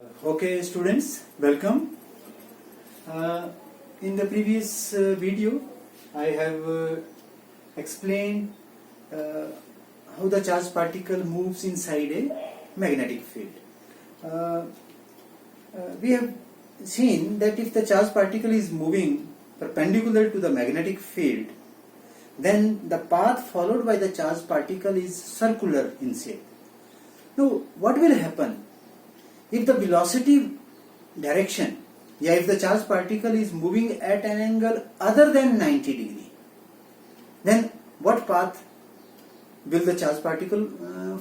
Okay, students, welcome. In the previous video, I have explained how the charged particle moves inside a magnetic field. We have seen that if the charged particle is moving perpendicular to the magnetic field, then the path followed by the charged particle is circular in shape. Now, what will happen if the velocity direction, if the charged particle is moving at an angle other than 90 degree, then what path will the charged particle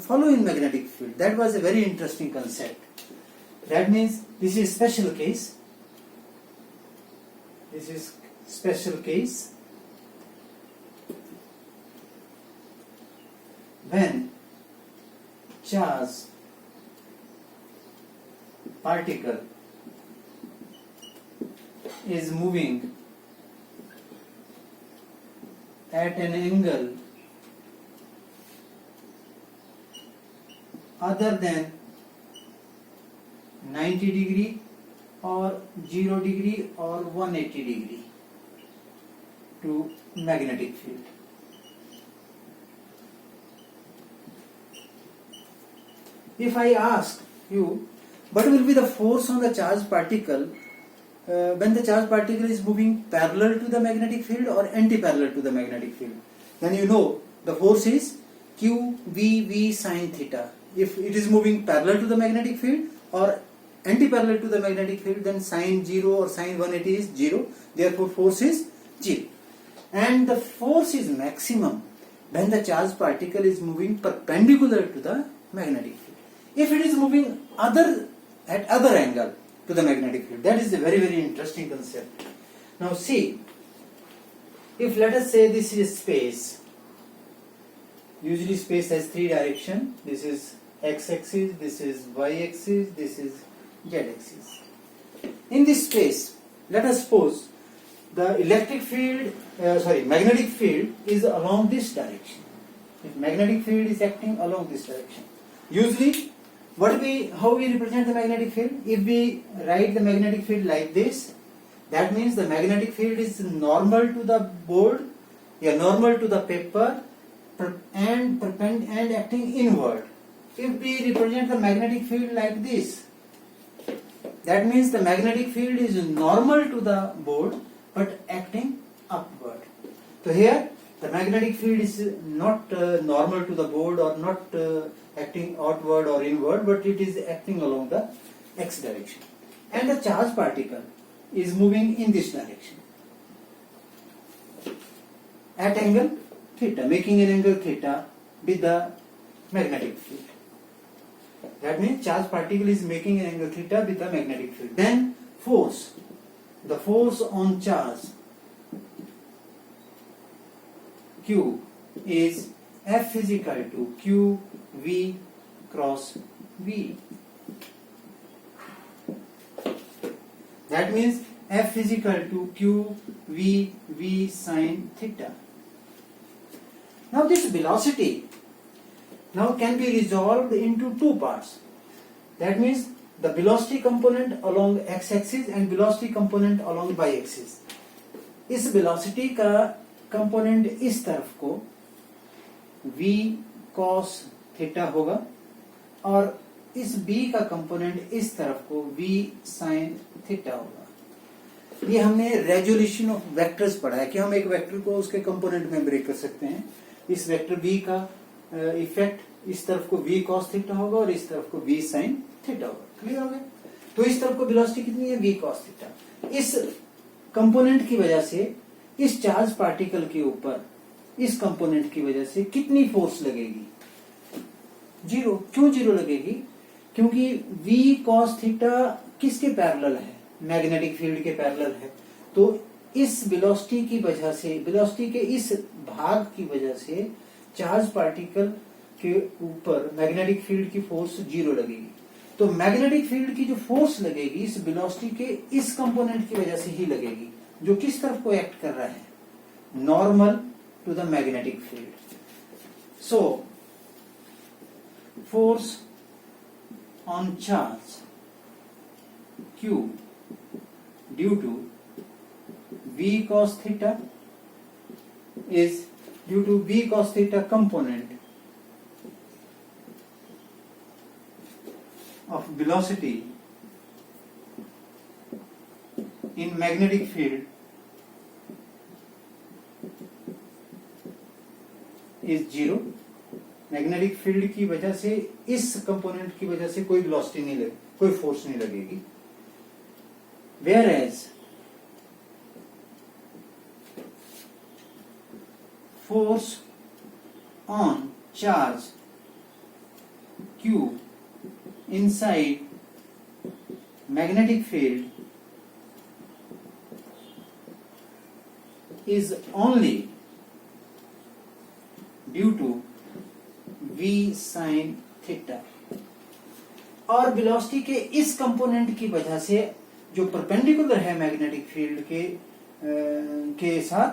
follow in magnetic field? That was a very interesting concept. That means this is special case. This is special case when charged particle is moving at an angle other than 90 degree or 0 degree or 180 degree to magnetic field. If I ask you, what will be the force on the charged particle when the charged particle is moving parallel to the magnetic field or anti-parallel to the magnetic field? Then you know the force is QVV sin theta. If it is moving parallel to the magnetic field or anti-parallel to the magnetic field, then sin 0 or sin 180 is 0. Therefore, force is 0. And the force is maximum when the charged particle is moving perpendicular to the magnetic field. If it is moving at other angle to the magnetic field, that is a very, very interesting concept. Now see, if let us say this is space, usually space has three directions. This is x-axis, this is y-axis, this is z-axis. In this space, let us suppose the magnetic field is along this direction. If magnetic field is acting along this direction, usually how we represent the magnetic field? If we write the magnetic field like this, that means the magnetic field is normal to the board, normal to the paper, and acting inward. If we represent the magnetic field like this, that means the magnetic field is normal to the board but acting upward. So here the magnetic field is not normal to the board or not acting outward or inward, but it is acting along the x direction. And the charged particle is moving in this direction at angle theta, making an angle theta with the magnetic field. That means charged particle is making an angle theta with the magnetic field. Then the force on charge Q is F is equal to Q V cross V. That means F is equal to Q V V sin theta. Now this velocity can be resolved into two parts. That means the velocity component along x-axis and velocity component along y-axis. इस velocity का component इस तरफ को v cos theta होगा और इस b का component इस तरफ को v sin थीटा होगा। ये हमने रेजोल्यूशन ऑफ वेक्टर्स पढ़ा है कि हम एक वेक्टर को उसके कंपोनेंट में ब्रेक कर सकते हैं। इस वेक्टर v का इफेक्ट इस तरफ को v cos थीटा होगा और इस तरफ को v sin थीटा होगा। क्लियर हो गया? तो इस तरफ को वेलोसिटी कितनी है? v cos theta. इस कंपोनेंट की वजह से इस चार्ज पार्टिकल के ऊपर इस कंपोनेंट की वजह से कितनी फोर्स लगेगी? 0। क्यों 0 लगेगी? क्योंकि v cos थीटा किसके पैरेलल है? मैग्नेटिक फील्ड के पैरेलल है। तो इस वेलोसिटी की वजह से, वेलोसिटी के इस भाग की वजह से चार्ज पार्टिकल के ऊपर मैग्नेटिक फील्ड की फोर्स 0 लगेगी। तो मैग्नेटिक फील्ड की जो फोर्स लगेगी इस वेलोसिटी के इस कंपोनेंट की वजह से ही लगेगी, जो किस तरफ को एक्ट कर रहा है? Normal to the magnetic field. So force on charge q due to v cos theta is due to v cos theta component of velocity in magnetic field is 0। Magnetic field की वजह से इस component की वजह से कोई velocity नहीं लगे, कोई फोर्स नहीं लगेगी। whereas force on charge q inside magnetic field is only due to v sin theta। और वेलोसिटी के इस कंपोनेंट की वजह से जो परपेंडिकुलर है मैग्नेटिक फील्ड के साथ,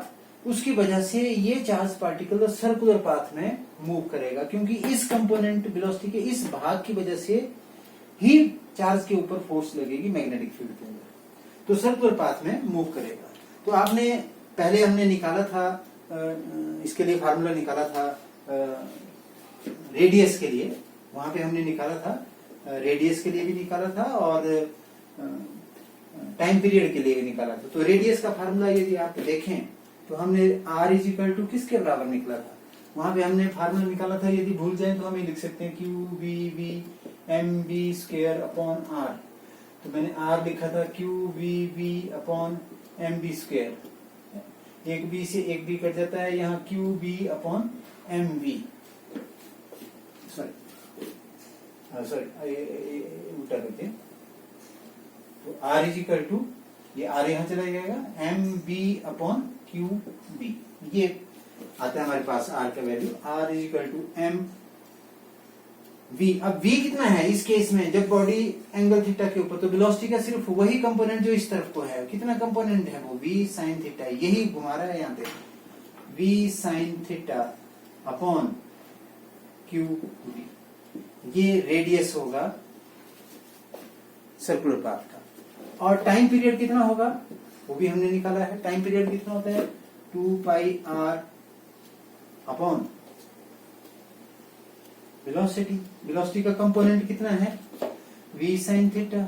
उसकी वजह से ये चार्ज पार्टिकल सर्कुलर पाथ में मूव करेगा, क्योंकि इस कंपोनेंट वेलोसिटी के इस भाग की वजह से ही चार्ज के ऊपर फोर्स लगेगी मैग्नेटिक फील्ड के अंदर, तो सर्कुलर पाथ में मूव करेगा। तो आपने पहले हमने निकाला था, इसके लिए फार्मूला निकाला था रेडियस के लिए, वहां पे हमने निकाला था, रेडियस के लिए भी निकाला था और टाइम पीरियड के लिए भी निकाला था। तो रेडियस का फार्मूला यदि आप देखें तो हमने r इज इक्वल टू किसके बराबर निकला था, वहां पे हमने फार्मूला निकाला था, यदि भूल जाए तो हम लिख सकते हैं q B v m B square upon r. तो मैंने r लिखा था q B v upon m B square, एक बी से एक बी कट जाता है, यहाँ q B upon m v, sorry उल्टा करते हैं। तो r इज इक्वल टू, ये r यहां चला जाएगा, m B upon q B, ये आता है हमारे पास r का value, r is equal to M v। अब v कितना है इस केस में, जब बॉडी एंगल थीटा के ऊपर, तो वेलोसिटी का सिर्फ वही कंपोनेंट जो इस तरफ को है, कितना कंपोनेंट है वो v sin थीटा, यही घुमा रहा है यहाँ पे, v sin theta upon q B, ये रेडियस होगा सर्कुलर पाथ का। और टाइम पीरियड कितना होगा वो भी हमने निकाला है, टाइम पीरियड कितना होता है 2 pi r upon velocity, velocity का कंपोनेंट कितना है v sin थीटा,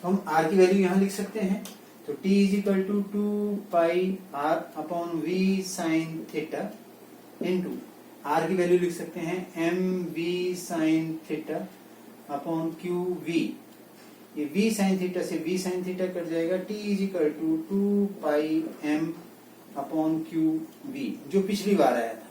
हम r की वैल्यू यहां लिख सकते हैं, तो t is equal to 2 pi r अपॉन v sin theta into r की वैल्यू लिख सकते हैं m v sin theta upon q v, ये v sin थीटा से v sin थीटा कट जाएगा, t is equal to 2 pi m upon q v, जो पिछली बार आया था।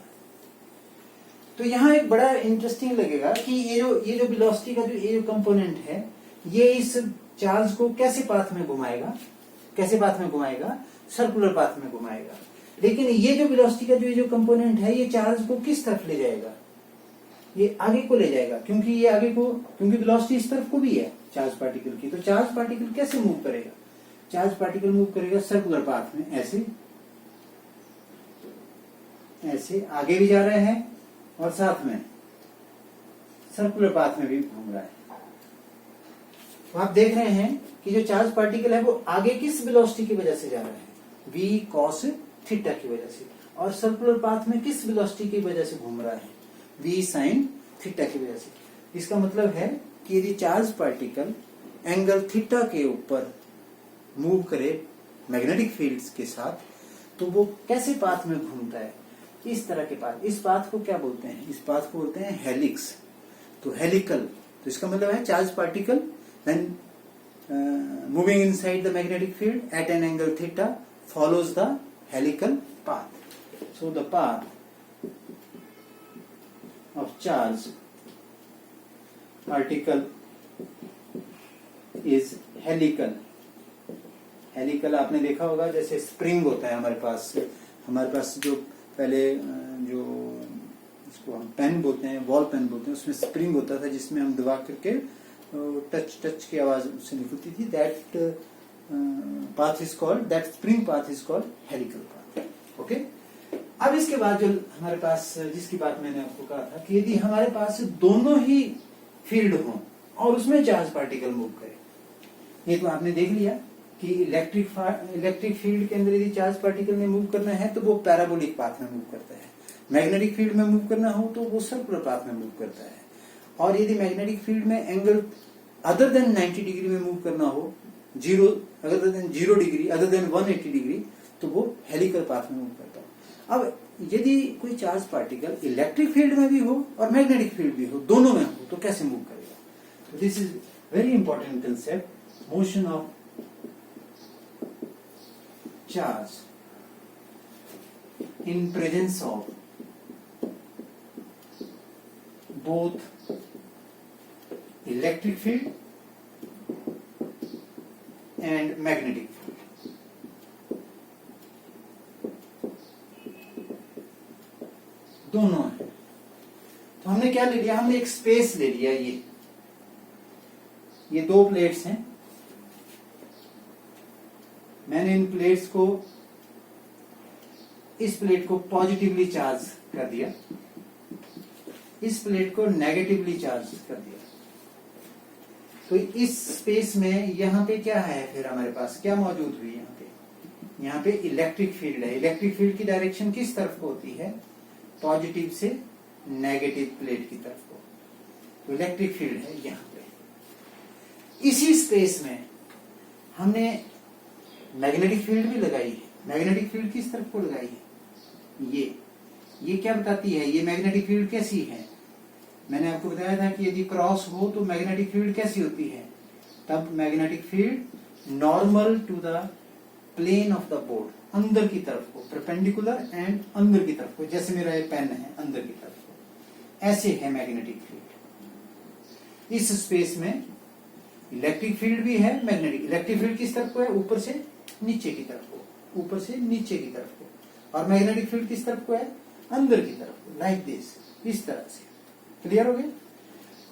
तो यहाँ एक बड़ा इंटरेस्टिंग लगेगा कि ये जो वेलोसिटी का ये जो कंपोनेंट है, ये इस चार्ज को कैसे पाथ में घुमाएगा, कैसे पाथ में घुमाएगा, सर्कुलर पाथ में घुमाएगा। लेकिन ये जो वेलोसिटी का ये जो कंपोनेंट है, ये चार्ज को किस तरफ ले जाएगा, ये आगे को ले जाएगा, क्योंकि ये आगे को, क्योंकि वेलोसिटी इस तरफ को भी है चार्ज पार्टिकल की। तो चार्ज पार्टिकल कैसे मूव करेगा, चार्ज पार्टिकल मूव करेगा सर्कुलर पाथ में, ऐसे ऐसे आगे भी जा रहे हैं और साथ में सर्कुलर पाथ में भी घूम रहा है। तो आप देख रहे हैं कि जो चार्ज पार्टिकल है वो आगे किस वेलोसिटी की वजह से जा रहा है, v cos थीटा की वजह से, और सर्कुलर पाथ में किस वेलोसिटी की वजह से घूम रहा है, v sin थीटा की वजह से। इसका मतलब है कि यदि चार्ज पार्टिकल एंगल थीटा के ऊपर मूव करे मैग्नेटिक फील्ड्स के साथ, तो वो कैसे पाथ में घूमता है, इस तरह के पाथ। इस पाथ को क्या बोलते हैं, इस पाथ को बोलते हैं हेलिक्स। तो हेलिकल, तो इसका मतलब है charge particle when moving inside the magnetic field at an angle theta follows the helical path. So the path of charge particle is helical. Helical आपने देखा होगा, जैसे स्प्रिंग होता है हमारे पास जो पहले जो इसको हम पेन बोलते हैं, वॉल पेन बोलते हैं, उसमें स्प्रिंग होता था जिसमें हम दबा करके टच की आवाज उससे निकलती थी। That path is called, that spring path is called helical path. Okay, अब इसके बाद जो हमारे पास, जिसकी बात मैंने आपको कहा था कि यदि हमारे पास दोनों ही फील्ड हो और उसमें चार्ज पार्टिकल मूव करे, ये तो आपने देख लिया कि इलेक्ट्रिक फील्ड के अंदर यदि चार्ज पार्टिकल में मूव करना है तो वो पैराबोलिक पाथ में मूव करता है, मैग्नेटिक फील्ड में मूव करना हो तो वो सर्कुलर पाथ में मूव करता है, और यदि मैग्नेटिक फील्ड में एंगल अदर देन 90 डिग्री में मूव करना हो, other than 0 degree, other than 180 degree, तो वो हेलिकल पाथ में मूव करता है। अब यदि कोई चार्ज पार्टिकल इलेक्ट्रिक फील्ड में भी हो और मैग्नेटिक फील्ड भी हो, दोनों में हो, तो कैसे मूव करेगा? तो this is very important concept, motion of charge in presence of both electric field and magnetic field. दोनों है। तो हमने क्या ले लिया? हमने एक स्पेस ले लिया। ये दो प्लेट्स हैं। मैंने इन प्लेट्स को, इस प्लेट को पॉजिटिवली चार्ज कर दिया, इस प्लेट को नेगेटिवली चार्ज कर दिया। तो इस स्पेस में यहाँ पे क्या है? फिर हमारे पास क्या मौजूद हुई? यहाँ पे इलेक्ट्रिक फील्ड है। इलेक्ट्रिक फील्ड की डायरेक्शन किस तरफ को होती है? पॉजिटिव से नेगेटिव प्लेट की तरफ को। तो इलेक्ट्रिक फील्ड है यहाँ पे। इसी स्पेस में हमने मैग्नेटिक फील्ड भी लगाई है। मैग्नेटिक फील्ड किस तरफ को लगाई है? ये क्या बताती है? ये मैग्नेटिक फील्ड कैसी है? मैंने आपको बताया था कि यदि क्रॉस हो तो मैग्नेटिक फील्ड कैसी होती है? तब magnetic field normal to the plane of the board, अंदर की तरफ को, परपेंडिकुलर एंड अंदर की तरफ को, जैसे मेरा ये पेन है, अंदर की तरफ को, ऐसे है मैग्नेटिक फील्ड। इस स्पेस में इलेक्ट्रिक फील्ड भी है, मैग्नेटिक। इलेक्ट्रिक फील्ड किस तरफ को है? ऊपर से नीचे की तरफ को, ऊपर से नीचे की तरफ को। और मैग्नेटिक फील्ड किस तरफ को है? अंदर की तरफ को, लाइक दिस, इस तरह से। क्लियर हो गया?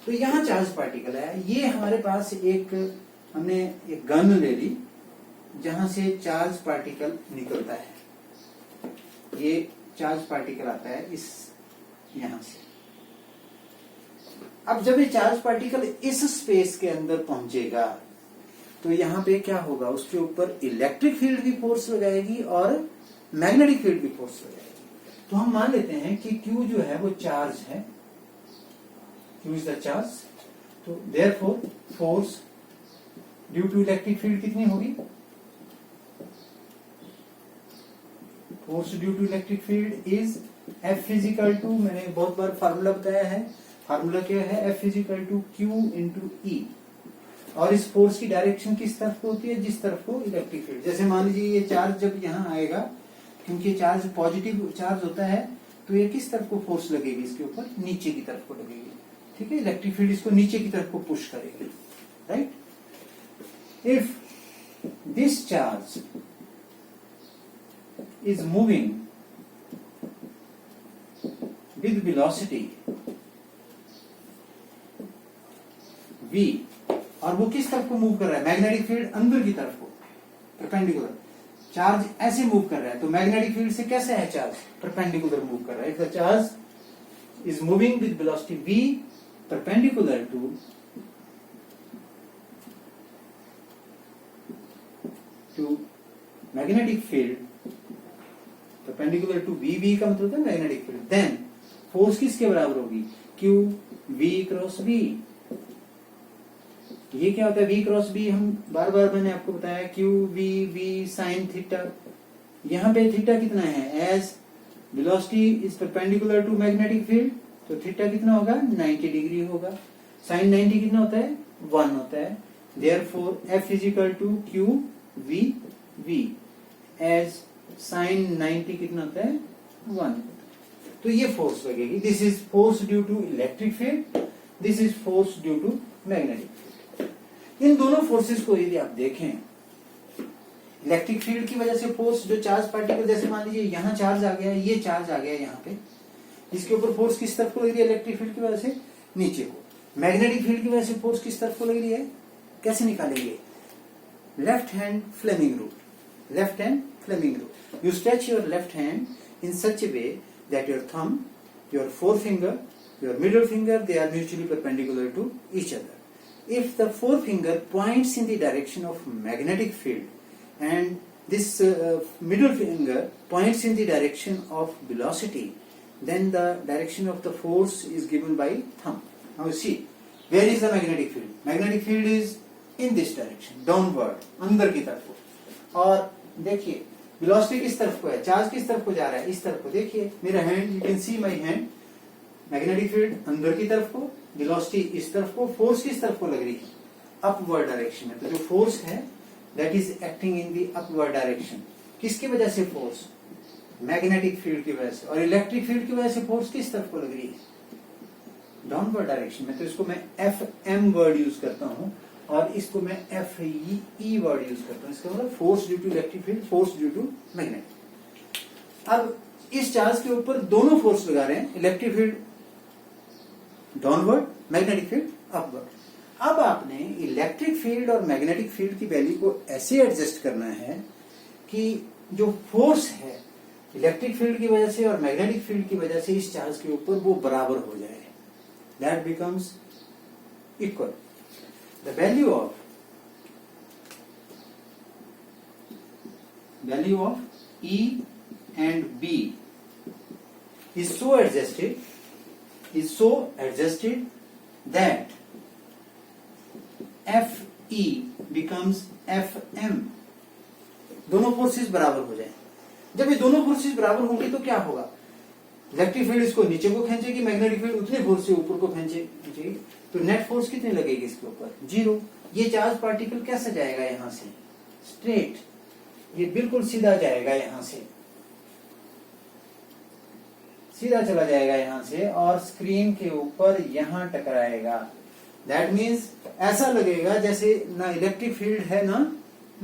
तो यहाँ चार्ज पार्टिकल है। ये हमारे पास हमने एक गन ले ली जहां से चार्ज पार्टिकल निकलता है। ये चार्ज पार्टिकल आता है यहां से। अब जब ये चार्ज पार्टिकल इस स्पेस के अंदर पहुंचेगा तो यहाँ पे क्या होगा? उसके ऊपर इलेक्ट्रिक फील्ड भी फोर्स लगाएगी और मैग्नेटिक फील्ड भी फोर्स लगाएगी। तो हम मान लेते हैं कि Q जो है वो चार्ज है, Q इज द चार्ज। तो therefore force due to electric field कितनी होगी? Force due to electric field is F is equal to, मैंने बहुत बार फार्मूला बताया है। फार्मूला क्या है? F is equal to Q into E। और इस फोर्स की डायरेक्शन किस तरफ को होती है? जिस तरफ को इलेक्ट्रिक फील्ड। जैसे मान लीजिए ये चार्ज जब यहाँ आएगा, क्योंकि चार्ज पॉजिटिव चार्ज होता है, तो ये किस तरफ को फोर्स लगेगी? इसके ऊपर नीचे की तरफ को लगेगी। ठीक है, इलेक्ट्रिक फील्ड इसको नीचे की तरफ को पुश करेगी, right? If this charge is moving with velocity v, और वो किस तरफ को मूव कर रहा है? मैग्नेटिक फील्ड अंदर की तरफ को, परपेंडिकुलर। चार्ज ऐसे मूव कर रहा है, तो मैग्नेटिक फील्ड से कैसे है चार्ज? परपेंडिकुलर मूव कर रहा है। If the charge is moving with velocity v perpendicular to magnetic field, perpendicular to v का मतलब है मैग्नेटिक फील्ड, देन फोर्स किसके बराबर होगी? Q v cross v। ये क्या होता है? v क्रॉस v, हम बार बार मैंने आपको बताया, Q v साइन थीटा। यहाँ पे थीटा कितना है? As velocity is perpendicular to magnetic field, तो थीटा कितना होगा? 90 डिग्री होगा। साइन 90 कितना होता है? 1 होता है। Therefore F is equal to Q v as sine 90 कितना होता है? 1। तो ये फोर्स लगेगी। This is force due to electric field, this is force due to magnetic field. इन दोनों फोर्सेस को यदि आप देखें, इलेक्ट्रिक फील्ड की वजह से फोर्स, जो चार्ज पार्टिकल, जैसे मान लीजिए यहाँ चार्ज आ गया, ये चार्ज आ गया यहाँ पे, इसके ऊपर फोर्स किस तरफ को लग रही है? इलेक्ट्रिक फील्ड की वजह से नीचे को। मैग्नेटिक फील्ड की वजह से फोर्स किस तरफ को लग रही है? कैसे निकालेंगे? Left hand Fleming rule. Left hand Fleming rule. You stretch your left hand in such a way that your thumb, your forefinger, your middle finger, they are mutually perpendicular to each other. if the forefinger points in the direction of magnetic field and this middle finger points in the direction of velocity, then the direction of the force is given by thumb. Now see, where is the magnetic field? Magnetic field is in this direction, downward, अंदर की तरफ को। और देखिए velocity किस तरफ को है, चार्ज किस तरफ को जा रहा है, इस तरफ को। देखिए मेरा hand, you can see my hand, magnetic field अंदर की तरफ को, वेलोसिटी इस तरफ को, फोर्स किस तरफ को लग रही है, अपवर्ड डायरेक्शन में। तो जो फोर्स है that is acting in the upward direction. किसकी वजह से फोर्स? मैग्नेटिक फील्ड की वजह से। और इलेक्ट्रिक फील्ड की वजह से फोर्स किस तरफ को लग रही है? डाउनवर्ड डायरेक्शन में। तो इसको मैं एफ एम वर्ड यूज करता हूं और इसको मैं एफ ई वर्ड यूज करता हूं। इसका मतलब force due to electric field, force due to magnetic. अब इस चार्ज के ऊपर दोनों फोर्स लगा रहे हैं, electric field downward, magnetic field upward. अब आपने इलेक्ट्रिक फील्ड और मैग्नेटिक फील्ड की वैल्यू को ऐसे एडजस्ट करना है कि जो फोर्स है इलेक्ट्रिक फील्ड की वजह से और मैग्नेटिक फील्ड की वजह से इस चार्ज के ऊपर वो बराबर हो जाए, that becomes equal. The value of E and B is so adjusted that FE becomes FM। दोनों फोर्सेस बराबर हो जाए। जब ये दोनों फोर्सेस बराबर होंगे तो क्या होगा? इलेक्ट्रिक फील्ड इसको नीचे को खींचेगी, मैग्नेटिक फील्ड उतने फोर्स से ऊपर को खींचेगी। तो नेट फोर्स कितनी लगेगी इसके ऊपर? 0। ये चार्ज पार्टिकल कैसे जाएगा? यहां से स्ट्रेट, ये बिल्कुल सीधा जाएगा, यहां से सीधा चला जाएगा यहां से और स्क्रीन के ऊपर यहां टकराएगा। दैट मीन्स ऐसा लगेगा जैसे ना इलेक्ट्रिक फील्ड है ना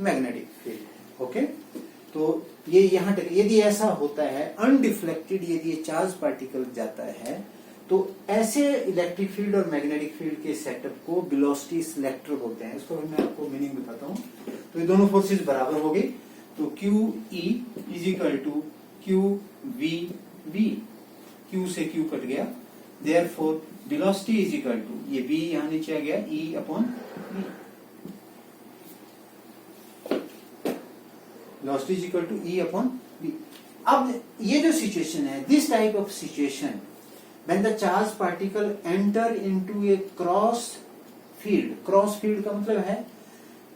मैग्नेटिक फील्ड है। ओके, तो ये यहां यदि ऐसा होता है अनडिफ्लेक्टेड, यदि ये चार्ज पार्टिकल जाता है तो ऐसे इलेक्ट्रिक फील्ड और मैग्नेटिक फील्ड के सेटअप को वेलोसिटी सिलेक्टर बोलते हैं। इसको मैं आपको मीनिंग बताता हूं। तो ये दोनों फोर्सेस बराबर हो गई, तो Q E is equal to Q V V, Q से क्यू कट गया, therefore velocity is equal to, ये v यहां नीचे आ गया, E upon v। Velocity is equal to E upon v। अब ये जो सिचुएशन है, this type of situation when the charge particle enter into a cross field, cross field का मतलब है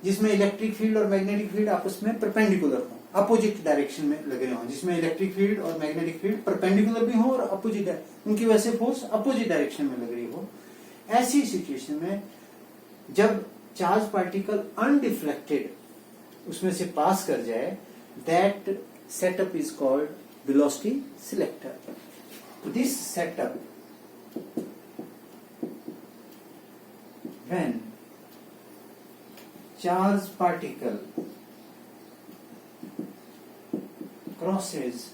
जिसमें इलेक्ट्रिक फील्ड और मैग्नेटिक फील्ड आपस में परपेंडिकुलर हो, अपोजिट डायरेक्शन में लगे हों, जिसमें इलेक्ट्रिक फील्ड और मैग्नेटिक फील्ड परपेंडिकुलर भी हो और अपोजिट, उनकी वजह से फोर्स अपोजिट डायरेक्शन में लग रही हो। ऐसी सिचुएशन में जब चार्ज पार्टिकल अनडिफ्लेक्टेड उसमें से पास कर जाए, that setup is called velocity selector. This setup when charge particle crosses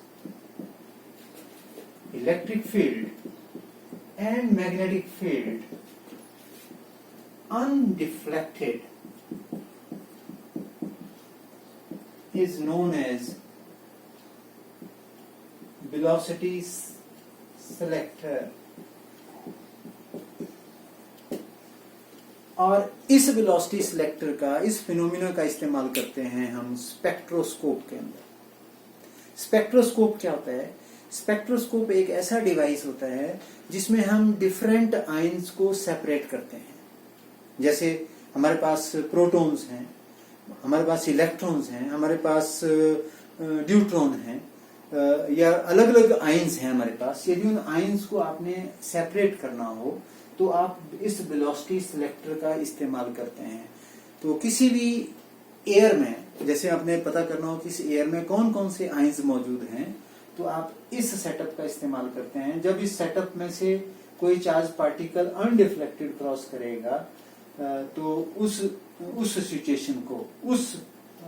electric field and magnetic field undeflected is known as velocity selector। और इस वेलोसिटी सिलेक्टर का, इस फिनोमिना का इस्तेमाल करते हैं हम स्पेक्ट्रोस्कोप के अंदर। स्पेक्ट्रोस्कोप क्या होता है? स्पेक्ट्रोस्कोप एक ऐसा डिवाइस होता है जिसमें हम डिफरेंट आयंस को सेपरेट करते हैं। जैसे हमारे पास प्रोटॉन्स हैं, हमारे पास इलेक्ट्रॉन्स हैं, हमारे पास ड्यूट्रॉन हैं, या अलग अलग आयंस हैं हमारे पास। यदि उन आयंस को आपने सेपरेट करना हो तो आप इस वेलोसिटी सिलेक्टर का इस्तेमाल करते हैं। तो किसी भी एयर में, जैसे आपने पता करना हो कि इस एयर में कौन कौन से आयंस मौजूद हैं, तो आप इस सेटअप का इस्तेमाल करते हैं। जब इस सेटअप में से कोई चार्ज पार्टिकल अनडिफ्लेक्टेड क्रॉस करेगा तो उस सिचुएशन को, उस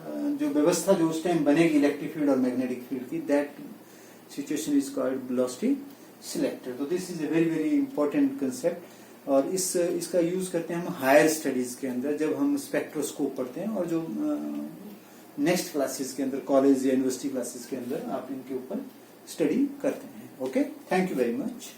जो व्यवस्था जो उस टाइम बनेगी इलेक्ट्रिक फील्ड और मैग्नेटिक फील्ड की, that situation is called velocity selector. तो this is a very very important concept और इसका यूज करते हैं हम हायर स्टडीज के अंदर, जब हम स्पेक्ट्रोस्कोप पढ़ते हैं, और जो नेक्स्ट क्लासेस के अंदर, कॉलेज या यूनिवर्सिटी क्लासेस के अंदर आप इनके ऊपर स्टडी करते हैं। Okay, thank you very much.